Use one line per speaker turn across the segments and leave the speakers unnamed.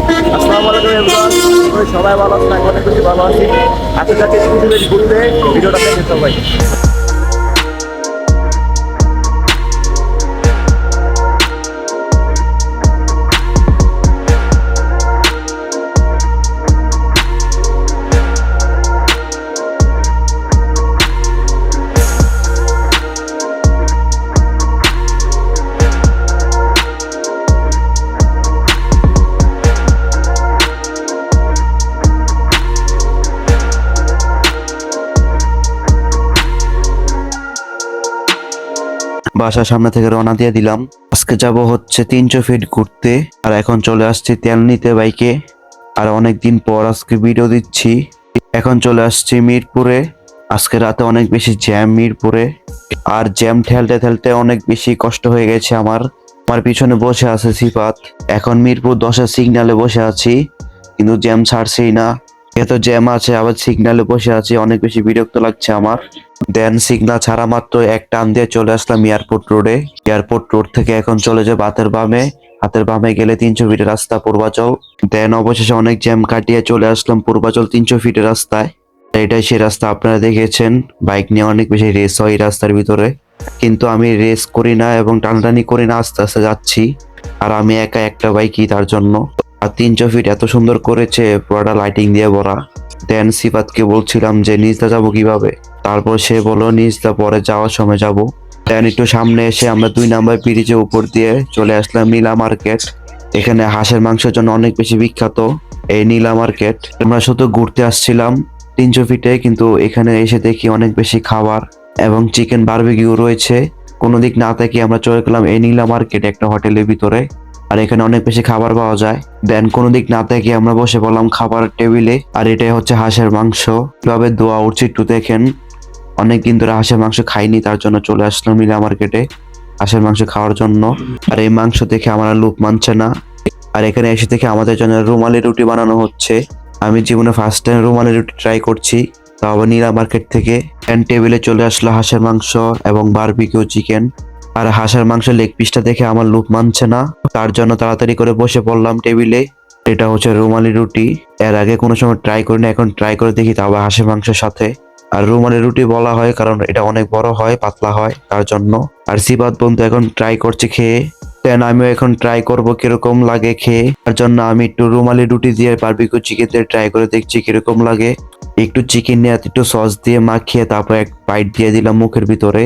আসসালামু আলাইকুম এভরিওয়ান, সবাই ভালো আছেন? আমি অনেক বেশি ভালো আছি। আজকে যাকে ঘুরতে ভিডিওটা দেখে সবাই। বাসার সামনে থেকে রওনা দিয়ে দিলাম। আজকে যাব হচ্ছে 300 ফিট ঘুরতে। আর এখন চলে আসছি তেল নিতে বাইকে। আর অনেকদিন পর আজকে ভিডিও দিচ্ছি। এখন চলে আসছি মিরপুরে। আজকে রাতে অনেক বেশি জ্যাম মিরপুরে। আর জ্যাম ঠেলতে ঠেলতে অনেক বেশি কষ্ট হয়ে গেছে আমার। আমার পিছনে বসে আছে সিফাত। এখন মিরপুর 10-এর সিগন্যালে বসে আছি, কিন্তু জ্যাম ছাড়ছেই না। এত জ্যাম আছে, আবার সিগন্যালে বসে আছি, অনেক বেশি বিরক্ত লাগছে আমার। দেন সিগন্যাল ছাড়া মাত্র এক টান দিয়ে চলে আসলাম এয়ারপোর্ট রোডে। এয়ারপোর্ট রোড থেকে এখন চলে যাবো হাতের বামে। হাতের বামে গেলে 300 ফিটের রাস্তা পূর্বাচল। দেন অবশেষে অনেক জ্যাম কাটিয়ে চলে আসলাম পূর্বাচল 300 ফিটের রাস্তায়। এটাই সেই রাস্তা, আপনারা দেখেছেন বাইক নিয়ে অনেক বেশি রেস হয় এই রাস্তার ভিতরে। কিন্তু আমি রেস করি না এবং টানাটানি করি না, আস্তে আস্তে যাচ্ছি। আর আমি একা একটা বাইকই তার জন্য। আর 300 ফিট এত সুন্দর করেছে, পুরোটা লাইটিং দিয়ে ভরা। দেন সিফাতকে বলছিলাম যে নিচটা যাবো কিভাবে, তারপর সে বললো নিচটা পরে যাওয়ার সময় যাব। দেন একটু সামনে এসে আমরা 2 নাম্বার ব্রিজের উপর দিয়ে চলে আসলাম নীলা মার্কেট। এখানে হাঁসের মাংসের জন্য অনেক বেশি বিখ্যাত এই নীলা মার্কেট। আমরা শুধু ঘুরতে আসছিলাম 300 ফিটে, কিন্তু এখানে এসে দেখি অনেক বেশি খাবার এবং চিকেন বারবিকিউ রয়েছে। কোনো দিক না থেকে আমরা চলে গেলাম এই নীলা মার্কেট একটা হোটেলের ভিতরে। আর এখানে অনেক বেশি খাবার পাওয়া যায়। দেন কোনো দিক না থেকে আমরা বসে পড়লাম খাবারের টেবিলে। আর এটাই হচ্ছে হাঁসের মাংস। কিভাবে ধোয়া উঠছে একটু দেখেন। অনেকদিন ধরে হাঁসের মাংস খাইনি, তার জন্য চলে আসলাম নীলা মার্কেটে হাঁসের মাংস খাওয়ার জন্য। আর এই মাংস দেখে আমার আর লোভ মানছে না। আর এখানে এসে থেকে আমাদের জন্য রুমালি রুটি বানানো হচ্ছে। আমি জীবনে ফার্স্ট টাইম রুমালি রুটি ট্রাই করছি, তাও আবার নীলা মার্কেট থেকে। এন্ড টেবিলে চলে আসলো হাঁসের মাংস এবং বারবিকিউ চিকেন। আর হাঁসের মাংস লেগ পিসটা দেখে আমার লোভ মানছে না, তার জন্য তাড়াতাড়ি করে বসে পড়লাম টেবিলে। এটা হচ্ছে রুমালি রুটি। এর আগে কোনো সময় ট্রাই করিনি, এখন ট্রাই করে দেখি, তাও আবার হাঁসের মাংসের সাথে। আর রুমালি রুটি বলা হয় কারণ এটা অনেক বড় হয়, পাতলা হয় তার জন্য। আর সিবাত বন্ধু এখন ট্রাই করছে খেয়ে। দেন আমিও এখন ট্রাই করব কিরকম লাগে খেয়ে। তার জন্য আমি একটু রুমালি রুটি দিয়ে বারবিকিউ চিকেন দিয়ে ট্রাই করে দেখছি কিরকম লাগে। একটু চিকেন নিয়ে একটু সস দিয়ে মাখিয়ে তারপর এক বাইট দিয়ে দিলাম মুখের ভিতরে।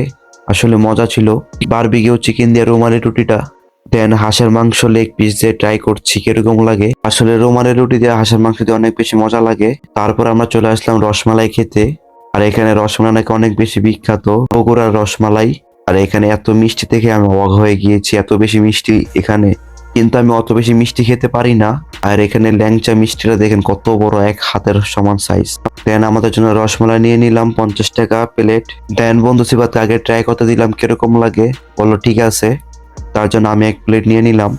আসলে মজা ছিল বারবিকিউ চিকেন দিয়ে রুমালি রুটিটা। দেন হাঁসের মাংস লেগ পিস দিয়ে ট্রাই করছি কিরকম লাগে। আসলে রুমালি রুটি দিয়ে হাঁসের মাংস দিয়ে অনেক বেশি মজা লাগে। তারপর আমরা চলে আসলাম রসমালাই খেতে। আর এখানে রসমালাই নাকি অনেক বেশি বিখ্যাত, বগুড়ার রসমালাই। আর এখানে এত মিষ্টি দেখে আমি অবাক হয়ে গিয়েছি, এত বেশি মিষ্টি এখানে। কিন্তু আমি অত বেশি মিষ্টি খেতে পারি না। আর এখানে ল্যাংচা মিষ্টিটা দেখেন কত বড়, এক হাতের সমান সাইজ। দেন আমাদের জন্য রসমালাই নিয়ে নিলাম 50 টাকা প্লেট। দেন বন্ধু সিবাতে আগে ট্রাই করতে দিলাম কিরকম লাগে, বললো ঠিক আছে। তার জন্য আমি এক প্লেট নিয়ে নিলাম।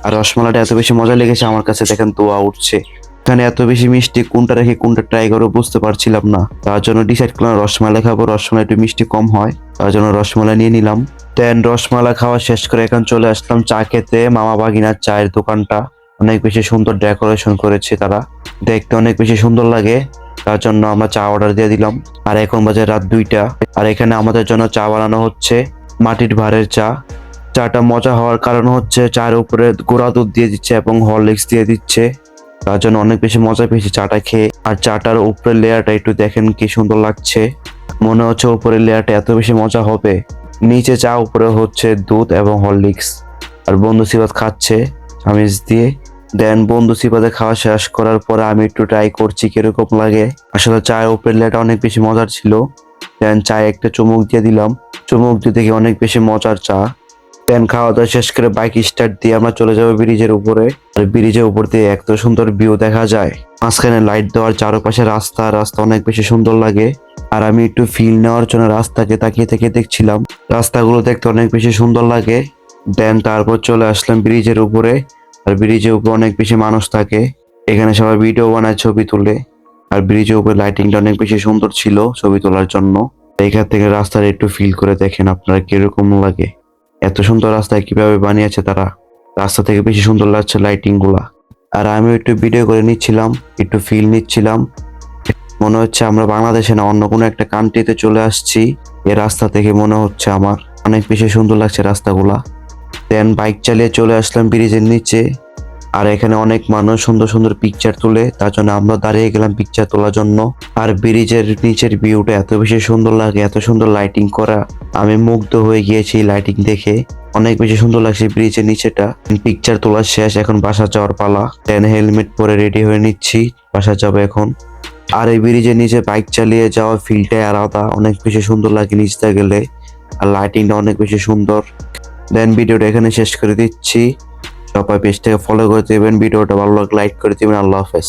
আর রসমালাইটা এত বেশি মজা লেগেছে আমার কাছে, দেখেন ধোঁয়া উঠছে। এখানে এত বেশি মিষ্টি, কোনটা রেখে কোনটা ট্রাই করবো বুঝতে পারছিলাম না। তার জন্য ডিসাইড করলাম রসমালাই খাবো, রসমালাই একটু মিষ্টি কম হয়, তার জন্য রসমালাই নিয়ে নিলাম। দেন রসমালাই খাওয়া শেষ করে এখন চলে আসলাম চা খেতে। মামা ভাগিনার চায়ের দোকানটা অনেক বেশি সুন্দর ডেকোরেশন করেছে তারা, দেখতে অনেক বেশি সুন্দর লাগে। তার জন্য আমরা চা অর্ডার দিয়ে দিলাম। আর এখন বাজে রাত 2টা। আর এখানে আমাদের জন্য চা বানানো হচ্ছে, মাটির ভাঁড়ের চা। চাটা মজা হওয়ার কারণ হচ্ছে চায়ের উপরে গুঁড়া দুধ দিয়ে দিচ্ছে এবং হরলিক্স দিয়ে দিচ্ছে, তার জন্য অনেক বেশি মজা পেয়েছি চাটা খেয়ে। আর চাটার উপরের লেয়ারটা একটু দেখেন কি সুন্দর লাগছে। মনে হচ্ছে উপরের লেয়ারটা এত বেশি মজা হবে। নিচে চা, উপরে হচ্ছে দুধ এবং হরলিক্স। আর বন্ধু সিবাত খাচ্ছে চামিচ দিয়ে। দেন বন্ধু সিবাতে খাওয়া শেষ করার পরে আমি একটু ট্রাই করছি কিরকম লাগে। আসলে চায়ের উপরের লেয়ারটা অনেক বেশি মজার ছিল। দেন চায়ে একটা চুমুক দিয়ে দিলাম, চুমুক দিয়ে দেখি অনেক বেশি মজার চা। দেন খাওয়া দাওয়া শেষ করে বাইক স্টার্ট দিয়ে আমরা চলে যাবো ব্রিজের উপরে। আর ব্রিজের উপর দিয়ে এত সুন্দর ভিউ দেখা যায়, মাঝখানে লাইট দেওয়ার, চারপাশে রাস্তা, রাস্তা অনেক বেশি সুন্দর লাগে। আর আমি একটু ফিল নেওয়ার জন্য রাস্তাকে তাকিয়ে থেকে দেখছিলাম, রাস্তাগুলো দেখতে অনেক বেশি সুন্দর লাগে। দেন তারপর চলে আসলাম ব্রিজের উপরে। আর ব্রিজের উপরে অনেক বেশি মানুষ থাকে, এখানে সবাই ভিডিও বানায়, ছবি তুলে। আর ব্রিজের উপরে লাইটিংটা অনেক বেশি সুন্দর ছিল ছবি তোলার জন্য। এখান থেকে রাস্তাটা একটু ফিল করে দেখেন আপনারা কিরকম লাগে। এত সুন্দর রাস্তায় কিভাবে বানিয়েছে তারা, রাস্তা থেকে বেশি সুন্দর লাগছে লাইটিং গুলা। আর আমি একটু ভিডিও করে নিচ্ছিলাম, একটু ফিল নিচ্ছিলাম। মনে হচ্ছে আমরা বাংলাদেশে না অন্য কোনো একটা কান্ট্রিতে চলে আসছি। এই রাস্তা থেকে মনে হচ্ছে আমার অনেক বেশি সুন্দর লাগছে রাস্তাগুলা। দেন বাইক চালিয়ে চলে আসলাম ব্রিজের নিচে। আর এখানে অনেক মানুষ সুন্দর সুন্দর পিকচার তুলে, তার জন্য আমরা দাঁড়িয়ে গেলাম পিকচার তোলার জন্য। আর ব্রিজের নিচের ভিউটা এত বেশি সুন্দর লাগে, এত সুন্দর লাইটিং করা, আমি মুগ্ধ হয়ে গিয়েছি লাইটিং দেখে। অনেক বেশি সুন্দর লাগছে ব্রিজের নিচেটা। পিকচার তোলা শেষ, এখন বাসা যাওয়ার পালা। দেন হেলমেট পরে রেডি হয়ে নিচ্ছি, বাসা যাবো এখন। আর এই ব্রিজের নিচে বাইক চালিয়ে যাওয়ার ফিলটাই আলাদা, অনেক বেশি সুন্দর লাগে নিচতে গেলে। আর লাইটিংটা অনেক বেশি সুন্দর। দেন ভিডিওটা এখানে শেষ করে দিচ্ছি। সবাই পেজটাকে ফলো করে দেবেন, ভিডিওটা ভালো লাগলে লাইক করে দেবেন। আল্লাহ হাফেজ।